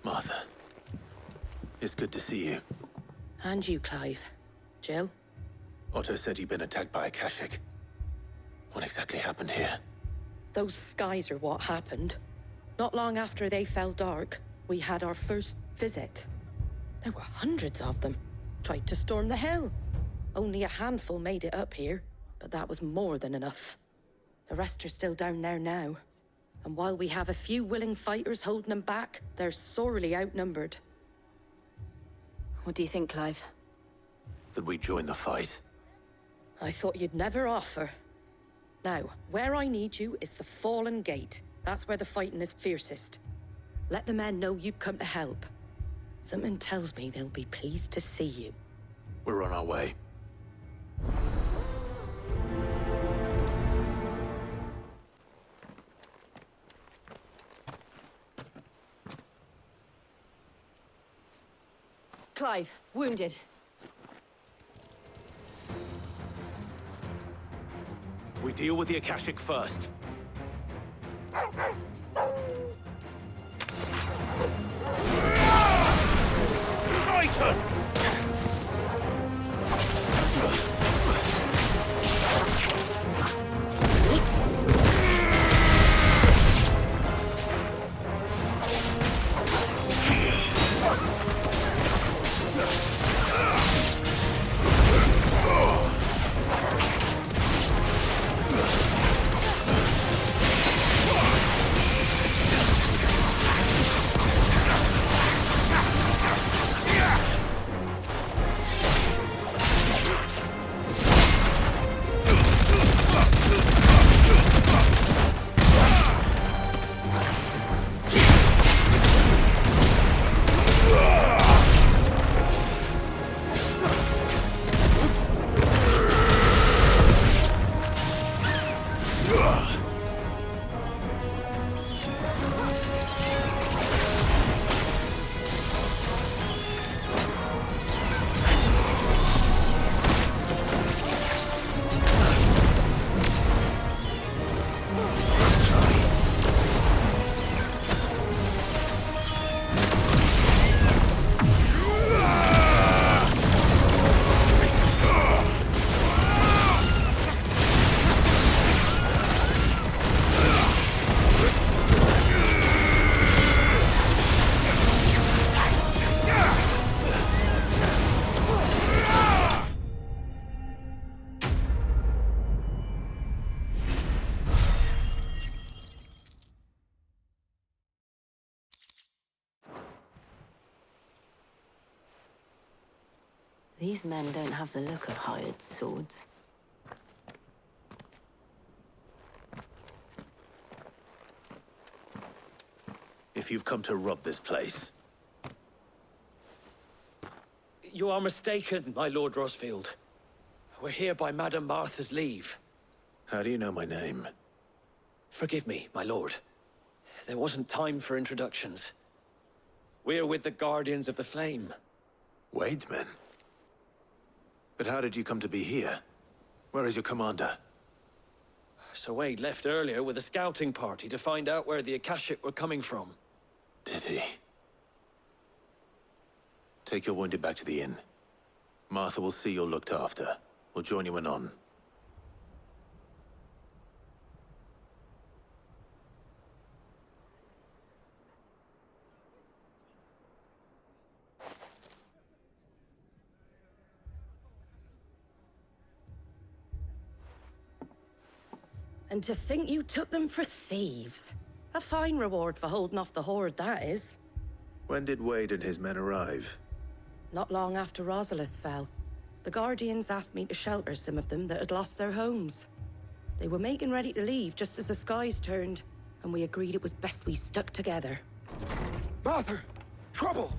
Martha, it's good to see you. And you, Clive. Jill? Otto said you'd been attacked by Akashic. What exactly happened here? Those skies are what happened. Not long after they fell dark, we had our first visit. There were hundreds of them. Tried to storm the hell. Only a handful made it up here, but that was more than enough. The rest are still down there now. And while we have a few willing fighters holding them back, they're sorely outnumbered. What do you think, Clive? That we join the fight? I thought you'd never offer. Now, where I need you is the Fallen Gate. That's where the fighting is fiercest. Let the men know you've come to help. Something tells me they'll be pleased to see you. We're on our way. Clive, wounded. We deal with the Akashic first. Titan! These men don't have the look of hired swords. If you've come to rob this place... You are mistaken, my Lord Rosfield. We're here by Madame Martha's leave. How do you know my name? Forgive me, my lord. There wasn't time for introductions. We're with the Guardians of the Flame. Wade's men? But how did you come to be here? Where is your commander? Sir Wade left earlier with a scouting party to find out where the Akashic were coming from. Did he? Take your wounded back to the inn. Martha will see you're looked after. We'll join you anon. And to think you took them for thieves. A fine reward for holding off the horde, that is. When did Wade and his men arrive? Not long after Rosalith fell. The Guardians asked me to shelter some of them that had lost their homes. They were making ready to leave just as the skies turned, and we agreed it was best we stuck together. Martha! Trouble!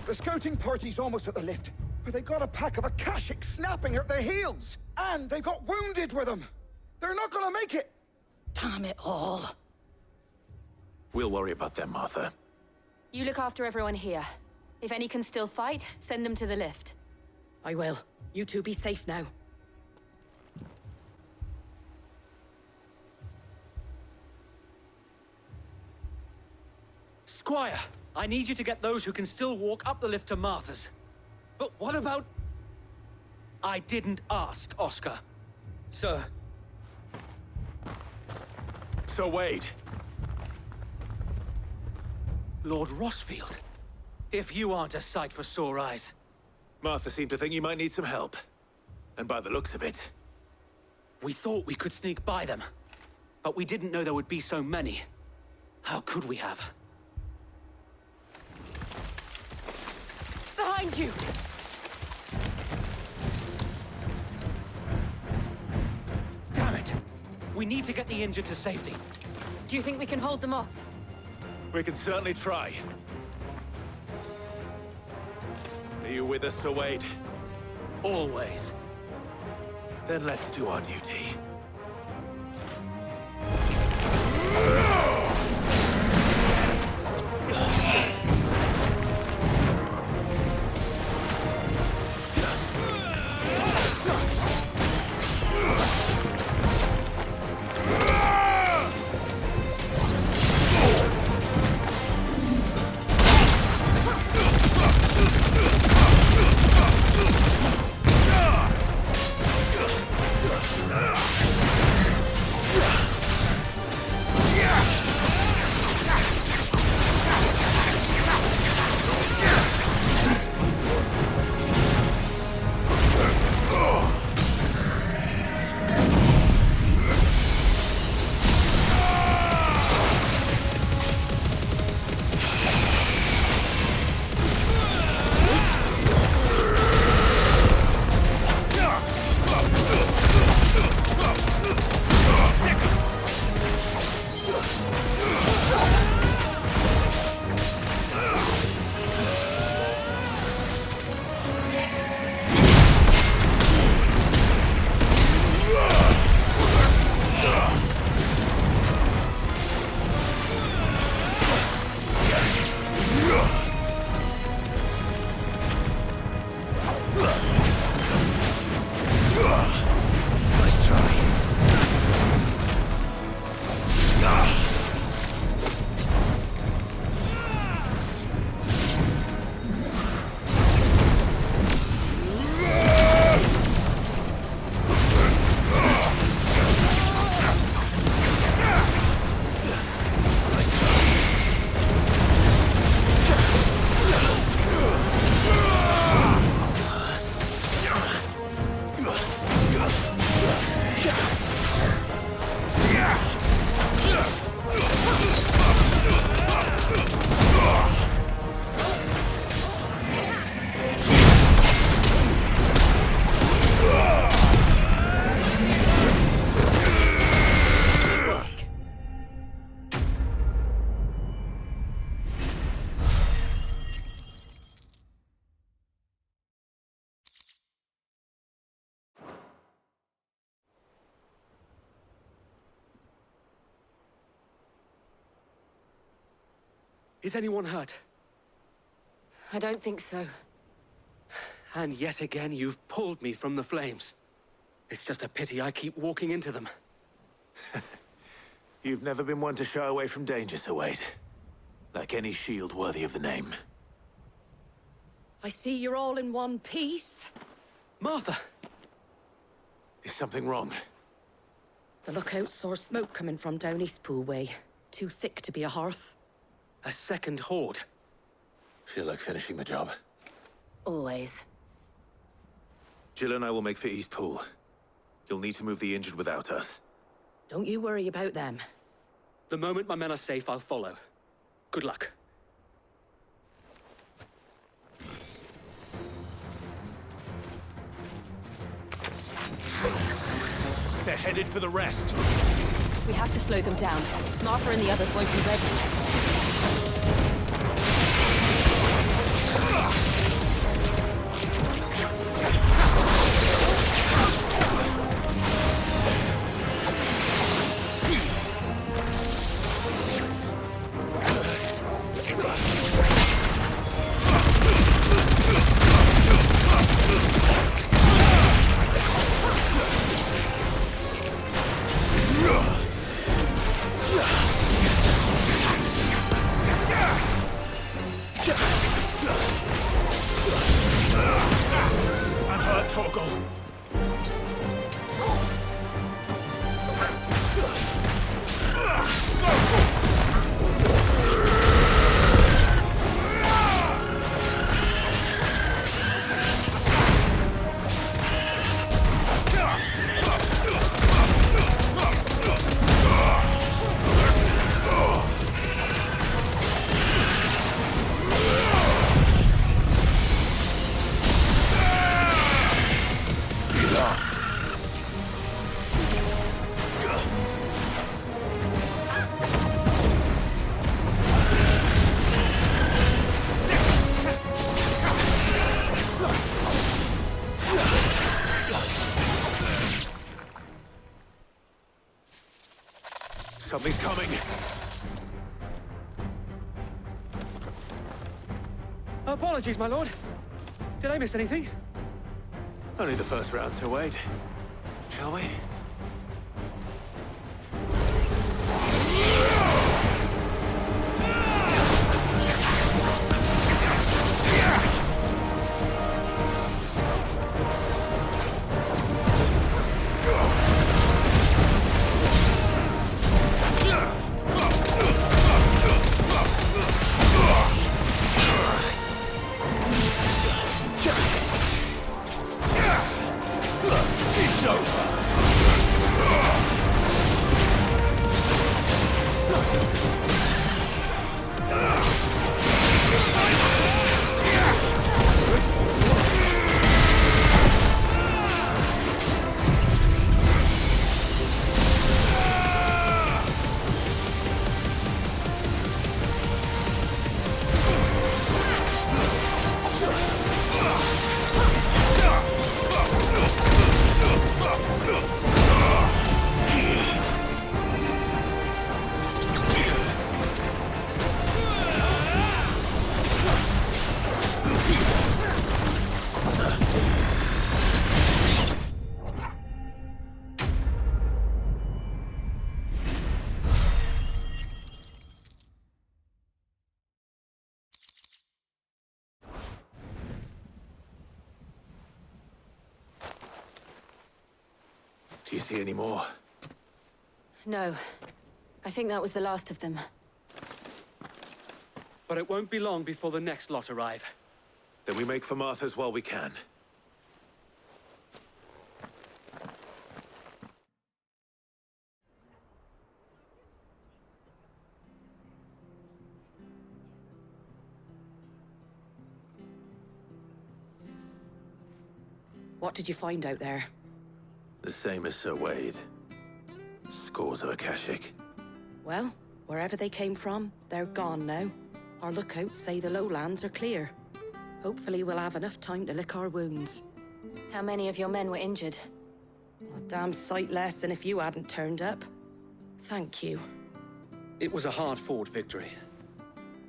The scouting party's almost at the lift, but they got a pack of Akashics snapping at their heels! And they got wounded with them! They're not gonna make it! Damn it all. We'll worry about them, Martha. You look after everyone here. If any can still fight, send them to the lift. I will. You two be safe now. Squire! I need you to get those who can still walk up the lift to Martha's. But what about... I didn't ask, Oscar. Sir. So Wade. Lord Rossfield. If you aren't a sight for sore eyes. Martha seemed to think you might need some help. And by the looks of it... We thought we could sneak by them. But we didn't know there would be so many. How could we have? Behind you! Damn it! We need to get the injured to safety. Do you think we can hold them off? We can certainly try. Are you with us, Sir Wade? Always. Then let's do our duty. Is anyone hurt? I don't think so. And yet again, you've pulled me from the flames. It's just a pity I keep walking into them. You've never been one to shy away from danger, Sir Wade. Like any shield worthy of the name. I see you're all in one piece. Martha! Is something wrong? The lookout saw smoke coming from down Eastpool way. Too thick to be a hearth. A second horde. Feel like finishing the job. Always. Jill and I will make for Eastpool. You'll need to move the injured without us. Don't you worry about them. The moment my men are safe, I'll follow. Good luck. They're headed for the rest. We have to slow them down. Martha and the others won't be ready. Mothercrystal! Something's coming! Apologies, my lord. Did I miss anything? Only the first round, so wait. Shall we? It's over! Do you see any more? No. I think that was the last of them. But it won't be long before the next lot arrive. Then we make for Martha's while we can. What did you find out there? The same as Sir Wade. Scores of Akashic. Well, wherever they came from, they're gone now. Our lookouts say the lowlands are clear. Hopefully we'll have enough time to lick our wounds. How many of your men were injured? A damn sight less than if you hadn't turned up. Thank you. It was a hard-fought victory.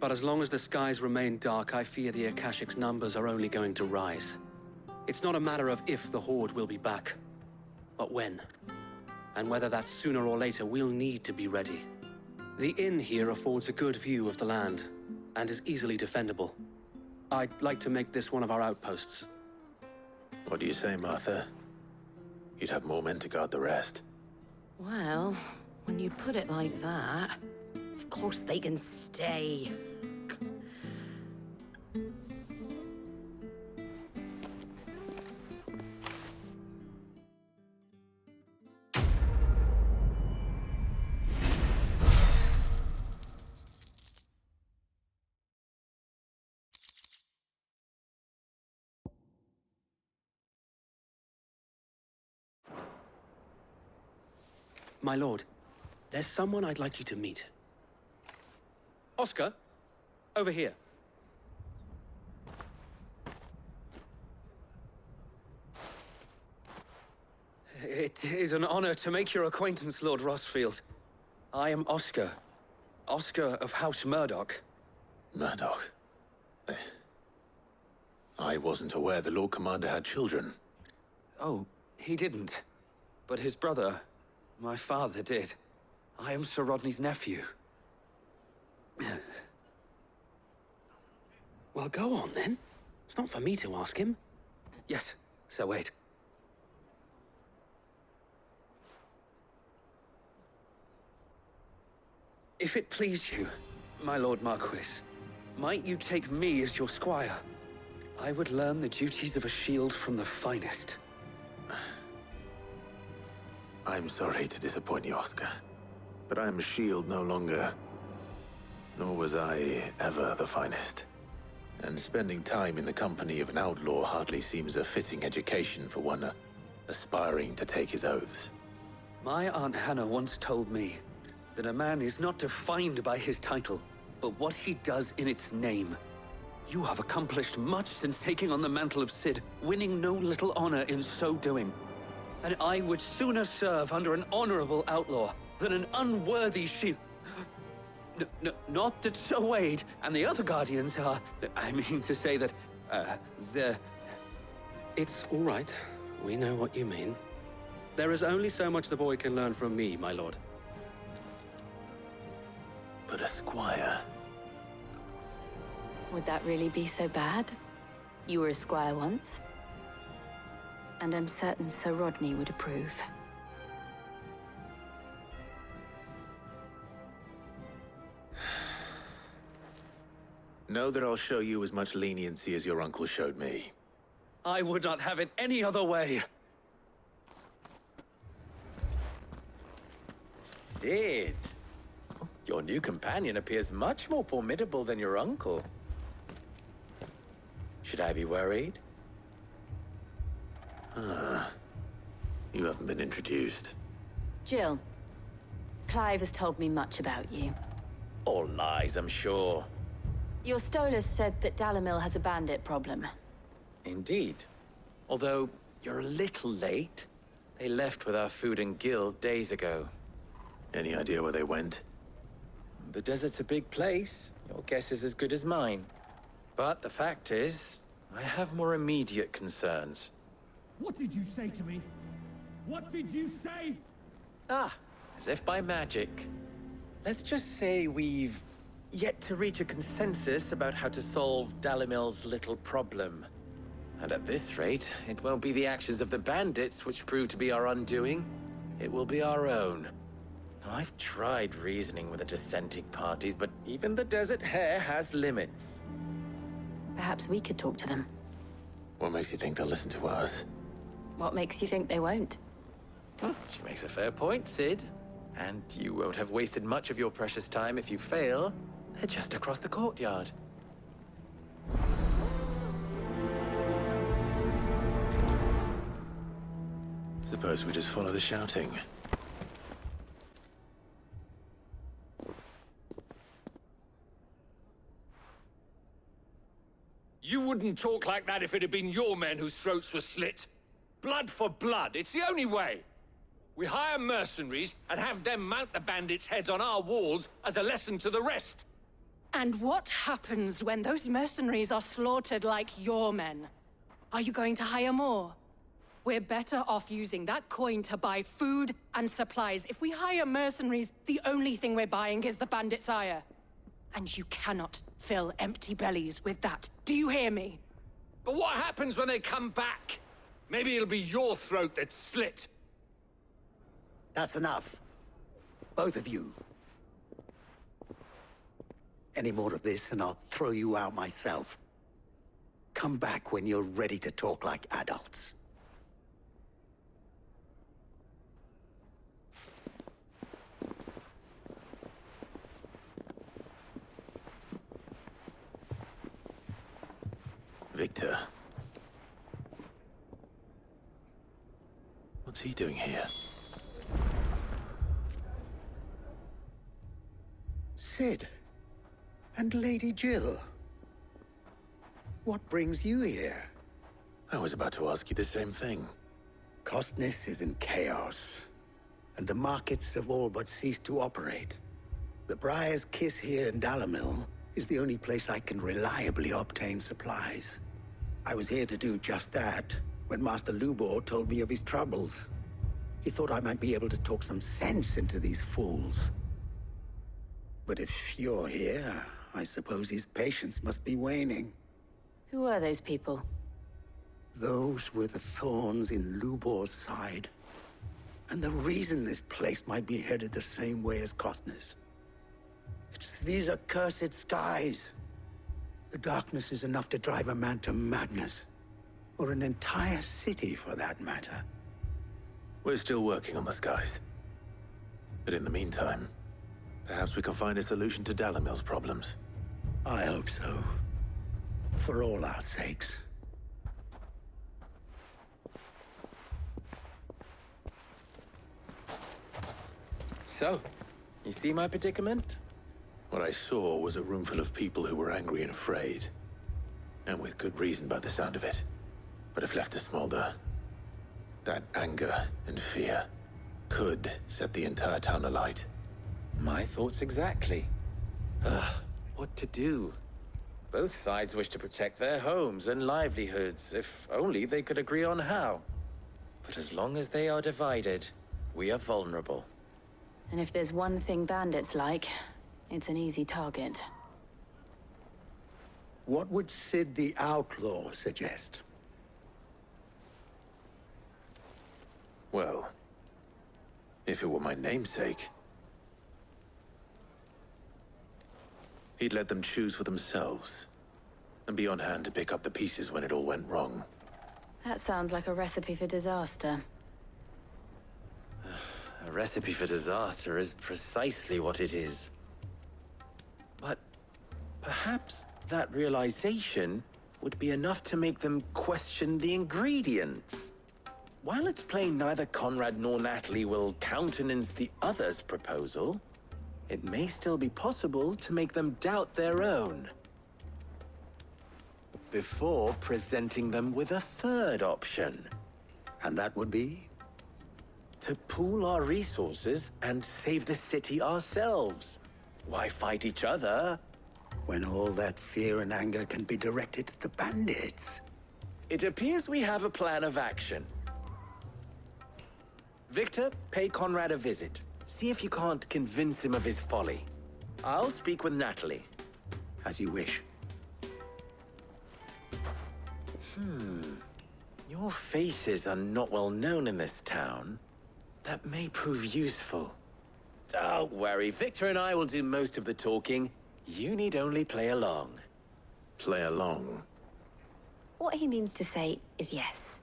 But as long as the skies remain dark, I fear the Akashics' numbers are only going to rise. It's not a matter of if the Horde will be back, but when. And whether that's sooner or later, we'll need to be ready. The inn here affords a good view of the land, and is easily defendable. I'd like to make this one of our outposts. What do you say, Martha? You'd have more men to guard the rest. Well, when you put it like that, of course they can stay. My lord, there's someone I'd like you to meet. Oscar, over here. It is an honor to make your acquaintance, Lord Rossfield. I am Oscar. Oscar of House Murdoch. Murdoch? I wasn't aware the Lord Commander had children. Oh, he didn't. But his brother, my father, did. I am Sir Rodney's nephew. Well, go on then. It's not for me to ask him. Yes, Sir Wade. If it please you, my Lord Marquis, might you take me as your squire? I would learn the duties of a shield from the finest. I'm sorry to disappoint you, Oscar, but I'm a shield no longer. Nor was I ever the finest. And spending time in the company of an outlaw hardly seems a fitting education for one aspiring to take his oaths. My Aunt Hannah once told me that a man is not defined by his title, but what he does in its name. You have accomplished much since taking on the mantle of Cid, winning no little honor in so doing. And I would sooner serve under an honorable outlaw than an unworthy shield. Not that Sir Wade and the other Guardians are... I mean to say that, they're... It's all right. We know what you mean. There is only so much the boy can learn from me, my lord. But a squire... Would that really be so bad? You were a squire once. And I'm certain Sir Rodney would approve. Know that I'll show you as much leniency as your uncle showed me. I would not have it any other way. Cid. Your new companion appears much more formidable than your uncle. Should I be worried? You haven't been introduced. Jill, Clive has told me much about you. All lies, I'm sure. Your Stolas said that Dalamil has a bandit problem. Indeed. Although, you're a little late. They left with our food and guild days ago. Any idea where they went? The desert's a big place. Your guess is as good as mine. But the fact is, I have more immediate concerns. What did you say to me? What did you say? Ah, as if by magic. Let's just say we've yet to reach a consensus about how to solve Dalamil's little problem. And at this rate, it won't be the actions of the bandits which prove to be our undoing. It will be our own. I've tried reasoning with the dissenting parties, but even the Desert Hare has limits. Perhaps we could talk to them. What makes you think they'll listen to us? What makes you think they won't? She makes a fair point, Cid. And you won't have wasted much of your precious time if you fail. They're just across the courtyard. Suppose we just follow the shouting. You wouldn't talk like that if it had been your men whose throats were slit. Blood for blood, it's the only way. We hire mercenaries and have them mount the bandits' heads on our walls as a lesson to the rest. And what happens when those mercenaries are slaughtered like your men? Are you going to hire more? We're better off using that coin to buy food and supplies. If we hire mercenaries, the only thing we're buying is the bandits' ire. And you cannot fill empty bellies with that. Do you hear me? But what happens when they come back? Maybe it'll be your throat that's slit. That's enough. Both of you. Any more of this and I'll throw you out myself. Come back when you're ready to talk like adults. Victor. What's he doing here? Cid. And Lady Jill. What brings you here? I was about to ask you the same thing. Costness is in chaos, and the markets have all but ceased to operate. The Briar's Kiss here in Dalamil is the only place I can reliably obtain supplies. I was here to do just that when Master Lubor told me of his troubles. He thought I might be able to talk some sense into these fools. But if you're here, I suppose his patience must be waning. Who are those people? Those were the thorns in Lubor's side. And the reason this place might be headed the same way as Costness. It's these accursed skies. The darkness is enough to drive a man to madness. Or an entire city, for that matter. We're still working on the skies. But in the meantime, perhaps we can find a solution to Dalimil's problems. I hope so. For all our sakes. So, you see my predicament? What I saw was a room full of people who were angry and afraid. And with good reason by the sound of it. But if left to smolder, that anger and fear could set the entire town alight. My thoughts exactly. What to do? Both sides wish to protect their homes and livelihoods, if only they could agree on how. But as long as they are divided, we are vulnerable. And if there's one thing bandits like, it's an easy target. What would Sid the Outlaw suggest? Well, if it were my namesake, he'd let them choose for themselves, and be on hand to pick up the pieces when it all went wrong. That sounds like a recipe for disaster. A recipe for disaster is precisely what it is. But perhaps that realization would be enough to make them question the ingredients. While it's plain neither Conrad nor Natalie will countenance the other's proposal, it may still be possible to make them doubt their own. Before presenting them with a third option. And that would be? To pool our resources and save the city ourselves. Why fight each other? When all that fear and anger can be directed at the bandits. It appears we have a plan of action. Victor, pay Conrad a visit. See if you can't convince him of his folly. I'll speak with Natalie. As you wish. Your faces are not well known in this town. That may prove useful. Don't worry, Victor and I will do most of the talking. You need only play along. Play along? What he means to say is yes.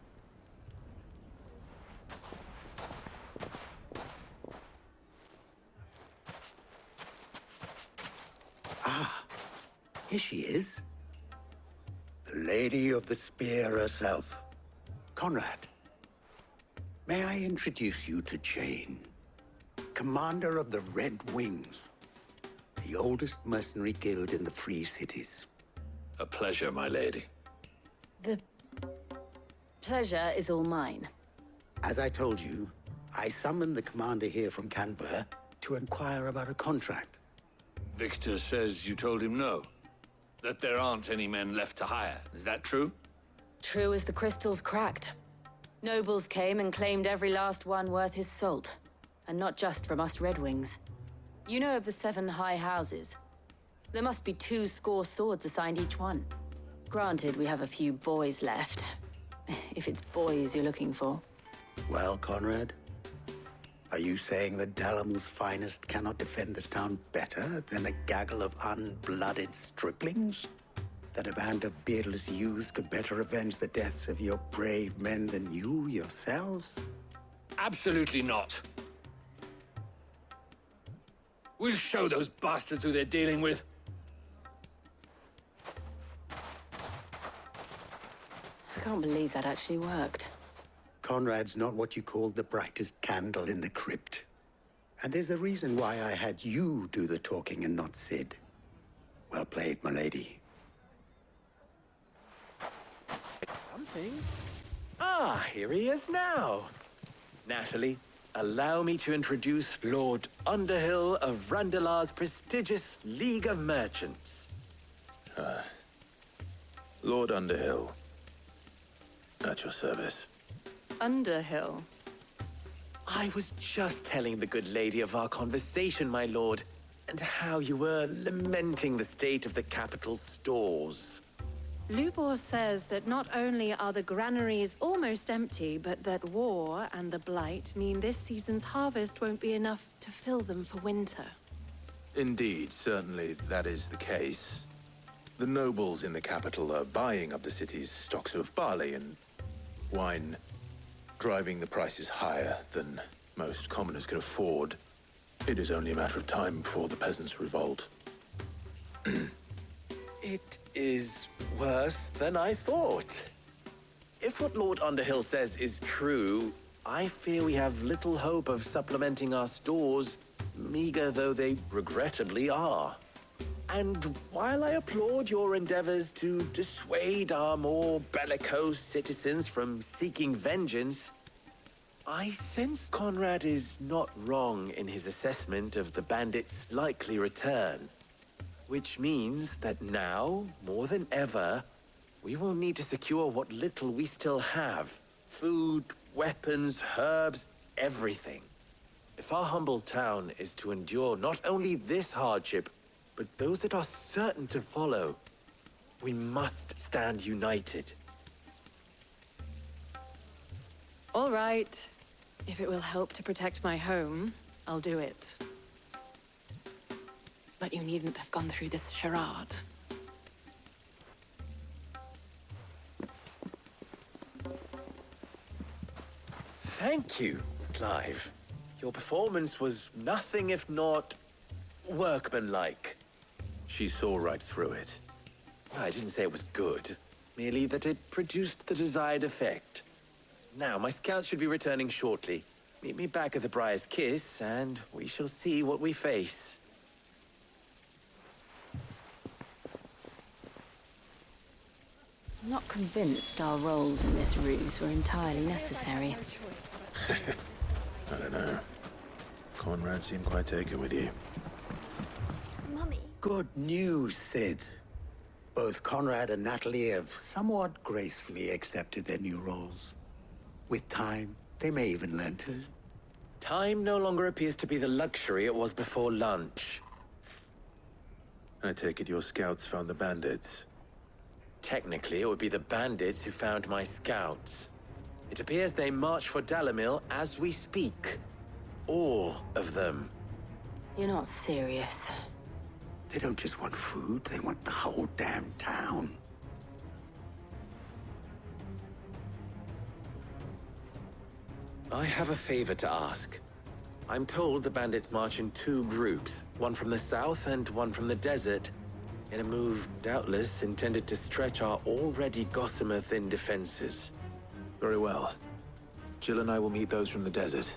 Here she is. The Lady of the Spear herself. Conrad. May I introduce you to Jane, commander of the Red Wings, the oldest mercenary guild in the Free Cities. A pleasure, my lady. The pleasure is all mine. As I told you, I summoned the commander here from Canver to inquire about a contract. Victor says you told him no. That there aren't any men left to hire. Is that true? True as the crystals cracked. Nobles came and claimed every last one worth his salt. And not just from us Red Wings. You know of the 7 high houses. There must be 2 swords assigned each one. Granted, we have a few boys left. If it's boys you're looking for. Well, Conrad, are you saying that Dalimil's finest cannot defend this town better than a gaggle of unblooded striplings? That a band of beardless youths could better avenge the deaths of your brave men than you yourselves? Absolutely not. We'll show those bastards who they're dealing with. I can't believe that actually worked. Conrad's not what you called the brightest candle in the crypt. And there's a reason why I had you do the talking and not Sid. Well played, my lady. Something? Ah, here he is now. Natalie, allow me to introduce Lord Underhill of Randalar's prestigious League of Merchants. Lord Underhill. At your service. Underhill. I was just telling the good lady of our conversation, my lord, and how you were lamenting the state of the capital's stores. Lubor says that not only are the granaries almost empty, but that war and the Blight mean this season's harvest won't be enough to fill them for winter. Indeed, certainly that is the case. The nobles in the capital are buying up the city's stocks of barley and wine, driving the prices higher than most commoners can afford. It is only a matter of time before the peasants revolt. It is worse than I thought. If what Lord Underhill says is true, I fear we have little hope of supplementing our stores, meager though they regrettably are. And while I applaud your endeavors to dissuade our more bellicose citizens from seeking vengeance, I sense Conrad is not wrong in his assessment of the bandits' likely return. Which means that now, more than ever, we will need to secure what little we still have. Food, weapons, herbs, everything. If our humble town is to endure not only this hardship, but those that are certain to follow, we must stand united. All right. If it will help to protect my home, I'll do it. But you needn't have gone through this charade. Thank you, Clive. Your performance was nothing if not workmanlike. She saw right through it. I didn't say it was good, merely that it produced the desired effect. Now, my scouts should be returning shortly. Meet me back at the Briar's Kiss, and we shall see what we face. I'm not convinced our roles in this ruse were entirely necessary. I don't know. Conrad seemed quite taken with you. Mummy. Good news, Sid. Both Conrad and Natalie have somewhat gracefully accepted their new roles. With time, they may even learn to. Time no longer appears to be the luxury it was before lunch. I take it your scouts found the bandits. Technically, it would be the bandits who found my scouts. It appears they march for Dalimil as we speak. All of them. You're not serious. They don't just want food, they want the whole damn town. I have a favor to ask. I'm told the bandits march in two groups, one from the south and one from the desert, in a move doubtless intended to stretch our already gossamer-thin defenses. Very well. Jill and I will meet those from the desert.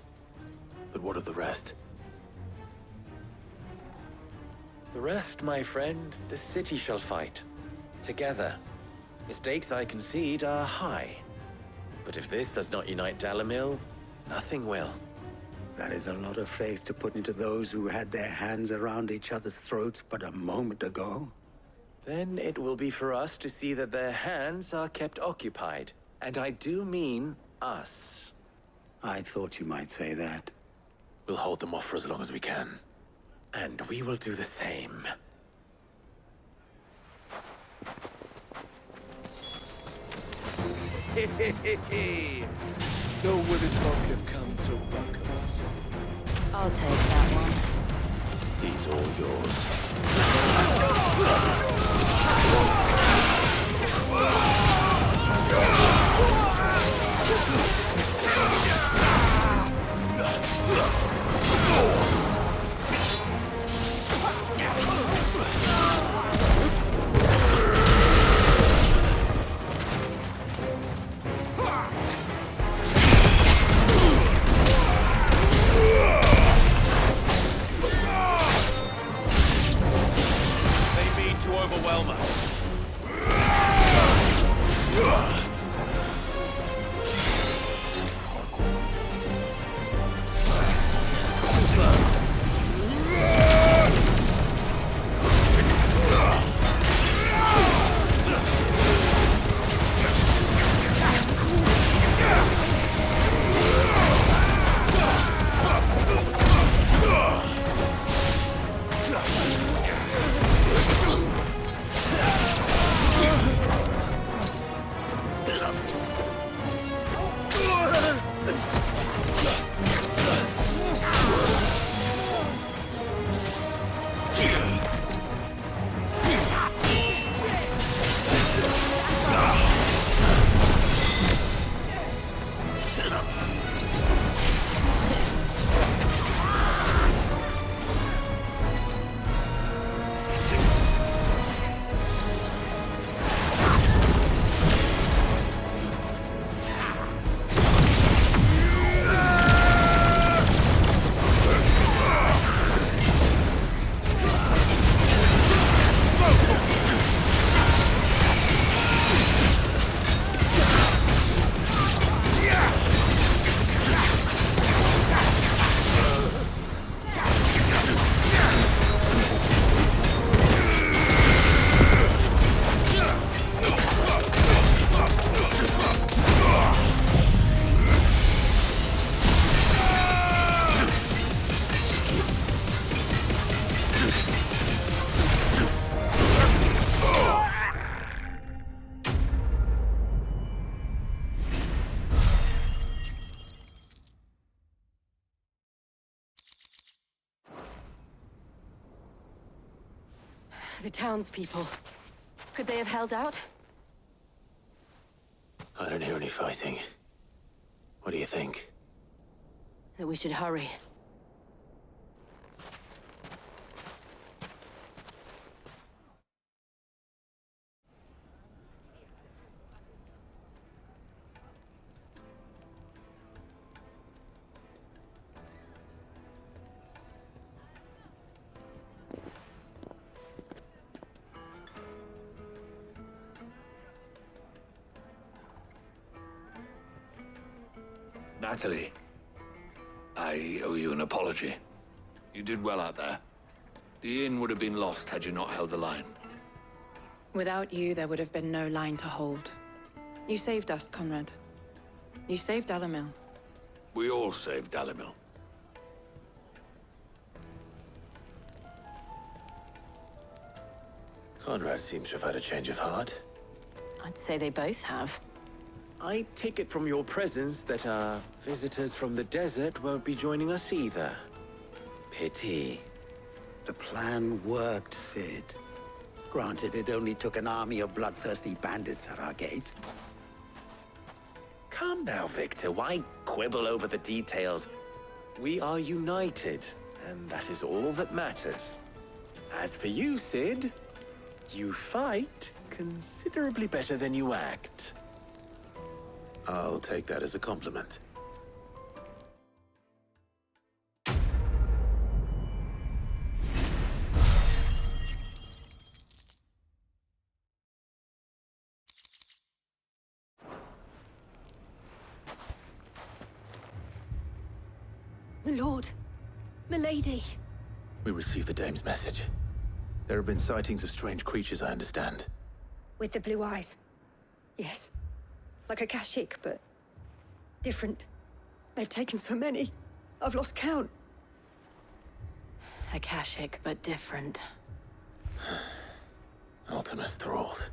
But what of the rest? The rest, my friend, the city shall fight. Together. The stakes, I concede, are high. But if this does not unite Dalimil, nothing will. That is a lot of faith to put into those who had their hands around each other's throats but a moment ago. Then it will be for us to see that their hands are kept occupied. And I do mean us. I thought you might say that. We'll hold them off for as long as we can. And we will do the same. No wooden folk have come to welcome us. I'll take that one. He's all yours. Overwhelm us. townspeople. Could they have held out? I don't hear any fighting. What do you think? That we should hurry. Natalie, I owe you an apology. You did well out there. The inn would have been lost had you not held the line. Without you, there would have been no line to hold. You saved us, Conrad. You saved Dalimil. We all saved Dalimil. Conrad seems to have had a change of heart. I'd say they both have. I take it from your presence that our visitors from the desert won't be joining us either. Pity. The plan worked, Sid. Granted, it only took an army of bloodthirsty bandits at our gate. Calm now, Victor. Why quibble over the details? We are united, and that is all that matters. As for you, Sid, you fight considerably better than you act. I'll take that as a compliment. My lord. Milady. We received the dame's message. There have been sightings of strange creatures, I understand. With the blue eyes. Yes. Like Akashic, but different. They've taken so many. I've lost count. Akashic, but different. Ultima's Thralls.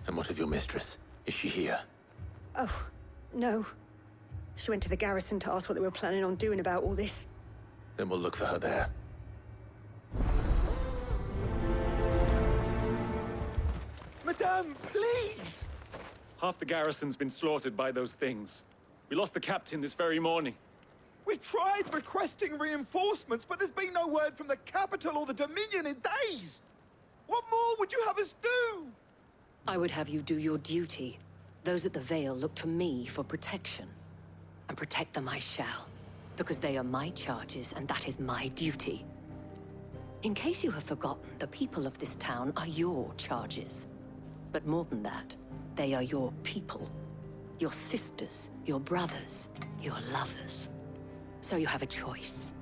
And what of your mistress? Is she here? Oh, no. She went to the garrison to ask what they were planning on doing about all this. Then we'll look for her there. Madame, please! Half the garrison's been slaughtered by those things. We lost the captain this very morning. We've tried requesting reinforcements, but there's been no word from the capital or the Dominion in days! What more would you have us do? I would have you do your duty. Those at the Vale look to me for protection. And protect them I shall. Because they are my charges, and that is my duty. In case you have forgotten, the people of this town are your charges. But more than that, they are your people. Your sisters, your brothers, your lovers. So you have a choice.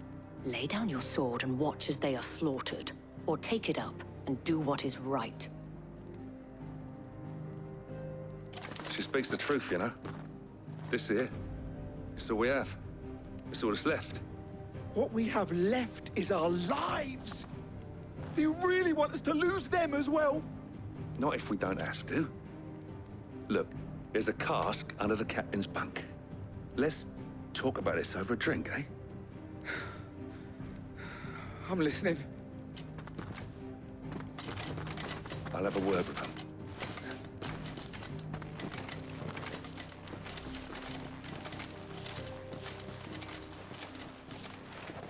Lay down your sword and watch as they are slaughtered, or take it up and do what is right. She speaks the truth, you know. This here, it's all we have. It's all that's left. What we have left is our lives! Do you really want us to lose them as well? Not if we don't have to. Look, there's a cask under the captain's bunk. Let's talk about this over a drink, eh? I'm listening. I'll have a word with him.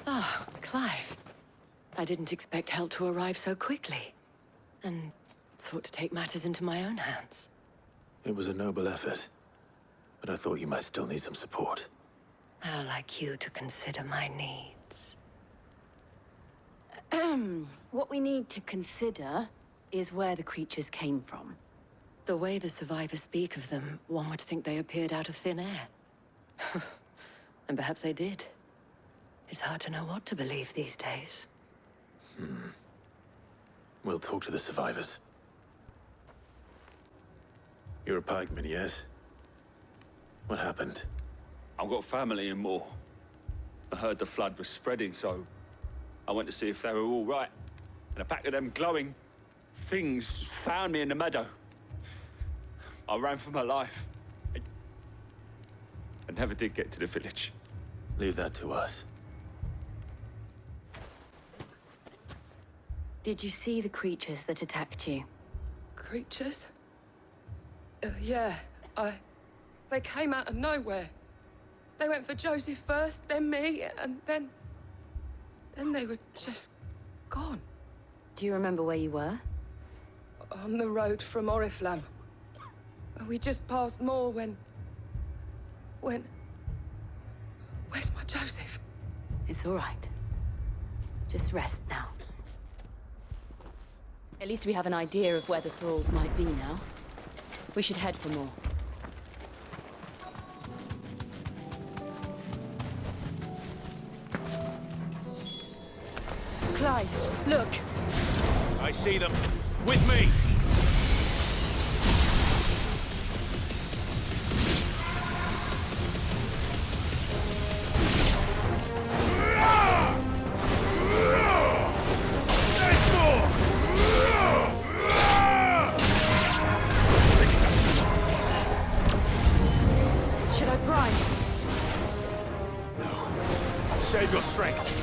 Ah, Clive. I didn't expect help to arrive so quickly. And sought to take matters into my own hands. It was a noble effort, but I thought you might still need some support. How like you to consider my needs. What we need to consider is where the creatures came from. The way the survivors speak of them, one would think they appeared out of thin air. And perhaps they did. It's hard to know what to believe these days. We'll talk to the survivors. You're a pikeman, yes? What happened? I've got family in Moor. I heard the flood was spreading, so I went to see if they were all right. And a pack of them glowing things found me in the meadow. I ran for my life. I never did get to the village. Leave that to us. Did you see the creatures that attacked you? Creatures? Yeah, They came out of nowhere. They went for Joseph first, then me, and then they were just gone. Do you remember where you were? On the road from Oriflamme. We just passed more when... Where's my Joseph? It's all right. Just rest now. At least we have an idea of where the Thralls might be now. We should head for more. Clive, look! I see them. With me! Should I prime? No. Save your strength.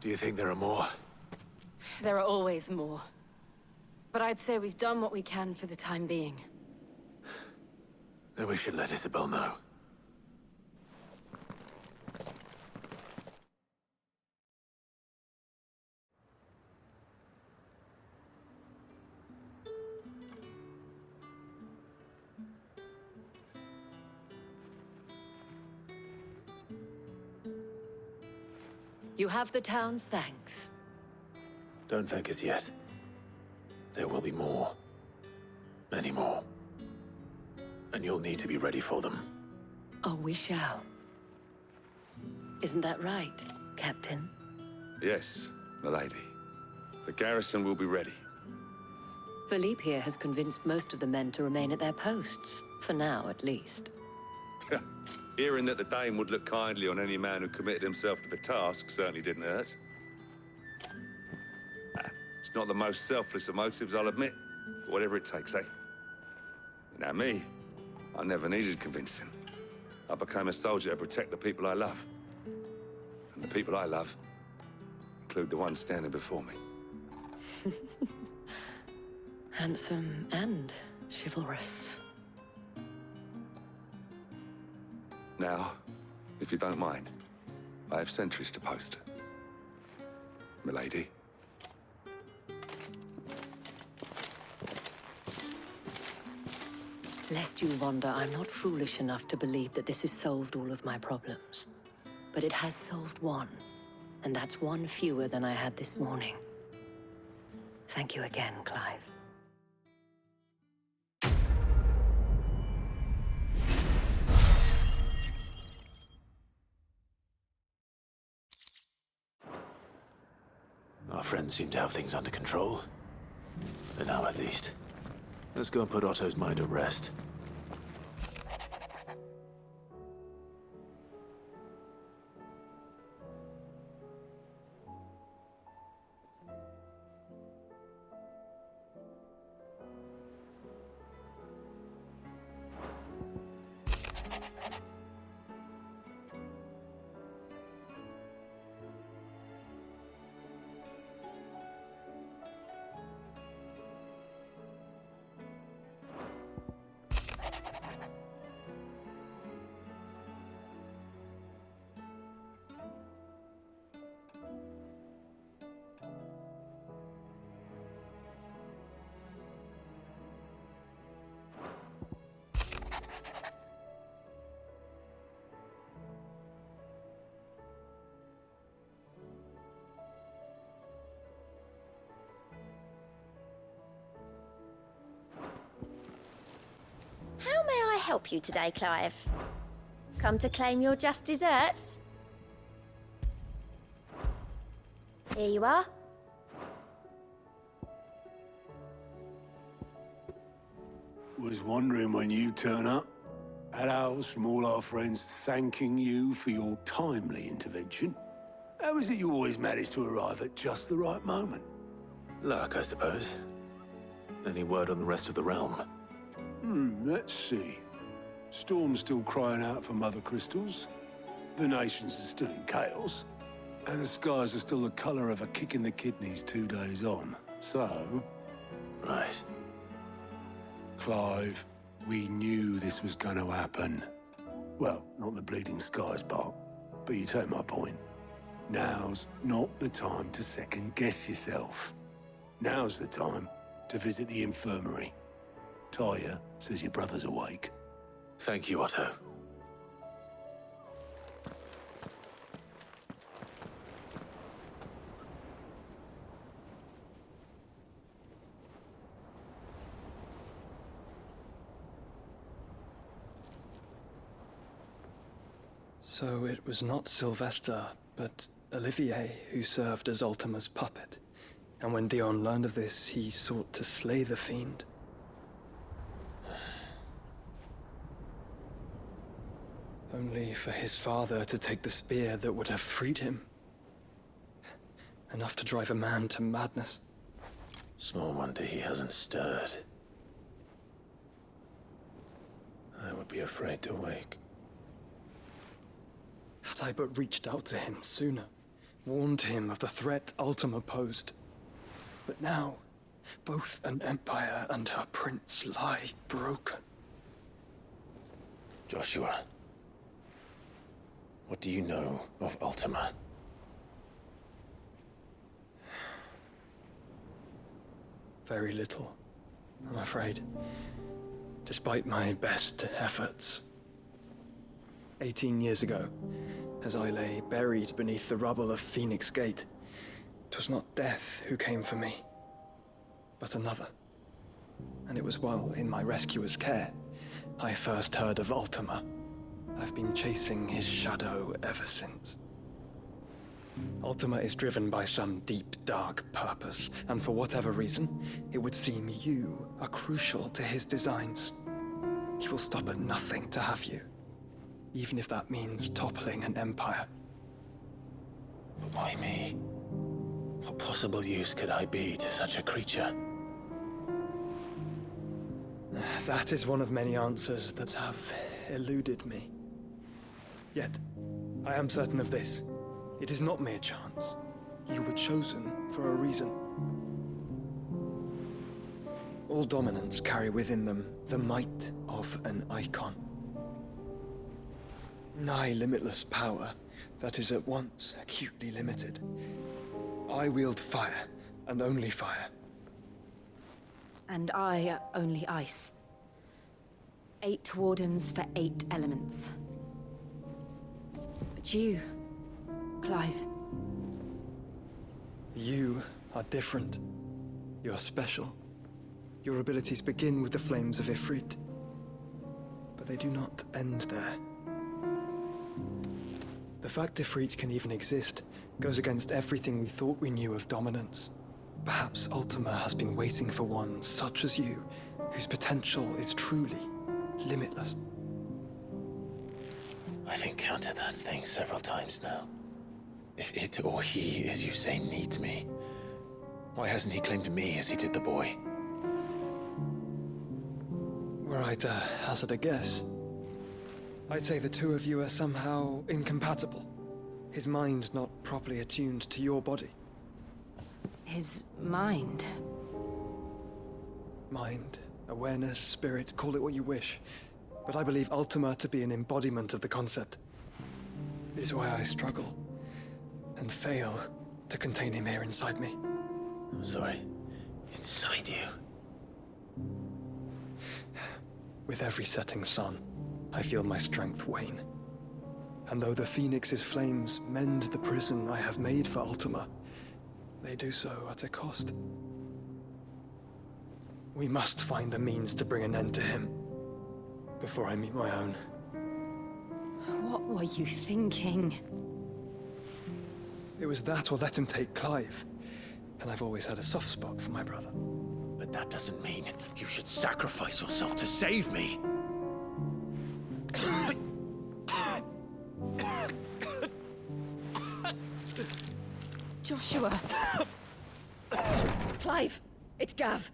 Do you think there are more? There are always more. But I'd say we've done what we can for the time being. Then we should let Isabel know. You have the town's thanks. Don't thank us yet. There will be more. Many more. And you'll need to be ready for them. Oh, we shall. Isn't that right, Captain? Yes, milady. The garrison will be ready. Philippe here has convinced most of the men to remain at their posts. For now, at least. Hearing that the Dane would look kindly on any man who committed himself to the task certainly didn't hurt. It's not the most selfless of motives, I'll admit. But whatever it takes, eh? Now me, I never needed convincing. I became a soldier to protect the people I love. And the people I love include the ones standing before me. Handsome and chivalrous. Now, if you don't mind, I have sentries to post. Milady. Lest you wonder, I'm not foolish enough to believe that this has solved all of my problems. But it has solved one. And that's one fewer than I had this morning. Thank you again, Clive. Our friends seem to have things under control. For now, at least. Let's go and put Otto's mind at rest. How may I help you today, Clive? Come to claim your just desserts? Here you are. Was wondering when you turn up. Hellos from all our friends thanking you for your timely intervention. How is it you always manage to arrive at just the right moment? Luck, I suppose. Any word on the rest of the realm? Let's see. Storm's still crying out for Mothercrystals. The nations are still in chaos. And the skies are still the color of a kick in the kidneys 2 days on. So... Right. Clive, we knew this was going to happen. Well, not the bleeding skies part, but you take my point. Now's not the time to second-guess yourself. Now's the time to visit the infirmary. Talia says your brother's awake. Thank you, Otto. So it was not Sylvester, but Olivier who served as Ultima's puppet. And when Dion learned of this, he sought to slay the fiend. Only for his father to take the spear that would have freed him. Enough to drive a man to madness. Small wonder he hasn't stirred. I would be afraid to wake. Had I but reached out to him sooner, warned him of the threat Ultima posed. But now, both an empire and her prince lie broken. Joshua, what do you know of Ultima? Very little, I'm afraid. Despite my best efforts. 18 years ago, as I lay buried beneath the rubble of Phoenix Gate, 'twas not death who came for me, but another. And it was while in my rescuer's care, I first heard of Ultima. I've been chasing his shadow ever since. Ultima is driven by some deep, dark purpose, and for whatever reason, it would seem you are crucial to his designs. He will stop at nothing to have you, even if that means toppling an empire. But why me? What possible use could I be to such a creature? That is one of many answers that have eluded me. Yet, I am certain of this. It is not mere chance. You were chosen for a reason. All dominants carry within them the might of an icon. Nigh limitless power that is at once acutely limited. I wield fire, and only fire. And I only ice. 8 wardens for 8 elements. But you, Clive, You are different. You're special. Your abilities begin with the flames of Ifrit. But they do not end there. The fact Ifrit can even exist goes against everything we thought we knew of dominance. Perhaps Ultima has been waiting for one such as you, whose potential is truly limitless. I've encountered that thing several times now. If it or he, as you say, needs me, why hasn't he claimed me as he did the boy? Were I to hazard a guess, I'd say the two of you are somehow incompatible. His mind not properly attuned to your body. His mind? Mind, awareness, spirit, call it what you wish. But I believe Ultima to be an embodiment of the concept. This is why I struggle and fail to contain him here inside me. I'm sorry. Inside you? With every setting sun, I feel my strength wane. And though the Phoenix's flames mend the prison I have made for Ultima, they do so at a cost. We must find a means to bring an end to him before I meet my own. What were you thinking? It was that or let him take Clive. And I've always had a soft spot for my brother. But that doesn't mean you should sacrifice yourself to save me. Joshua. Clive, it's Gav.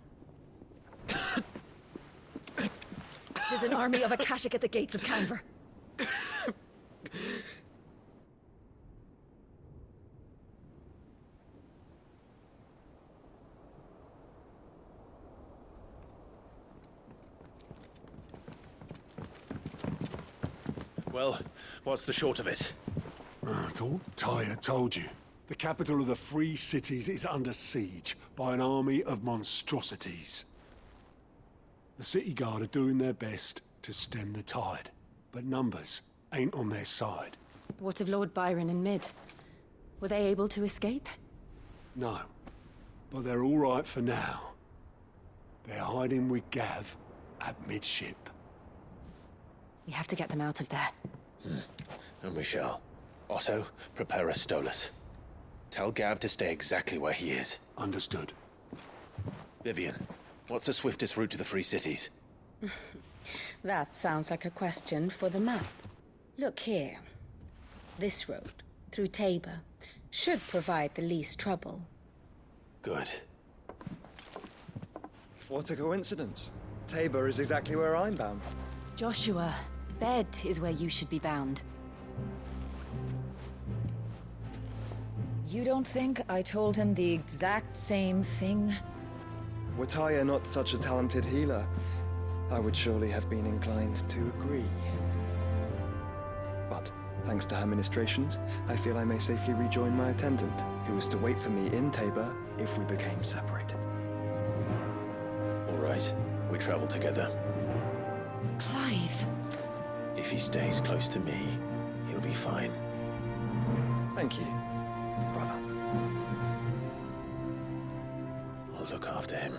There's an army of Akashic at the gates of Canver. Well, what's the short of it? I thought Tyre told you. The capital of the Free Cities is under siege by an army of monstrosities. The city guard are doing their best to stem the tide, but numbers ain't on their side. What of Lord Byron and Mid? Were they able to escape? No, but they're all right for now. They're hiding with Gav at midship. We have to get them out of there. And we shall. Otto, prepare a Stolas. Tell Gav to stay exactly where he is. Understood. Vivian, what's the swiftest route to the Free Cities? That sounds like a question for the map. Look here. This road, through Tabor, should provide the least trouble. Good. What a coincidence. Tabor is exactly where I'm bound. Joshua, bed is where you should be bound. You don't think I told him the exact same thing? Were Tyre not such a talented healer, I would surely have been inclined to agree. But, thanks to her ministrations, I feel I may safely rejoin my attendant, who was to wait for me in Tabor if we became separated. All right, we travel together. Clive! If he stays close to me, he'll be fine. Thank you, brother. I'll look after him.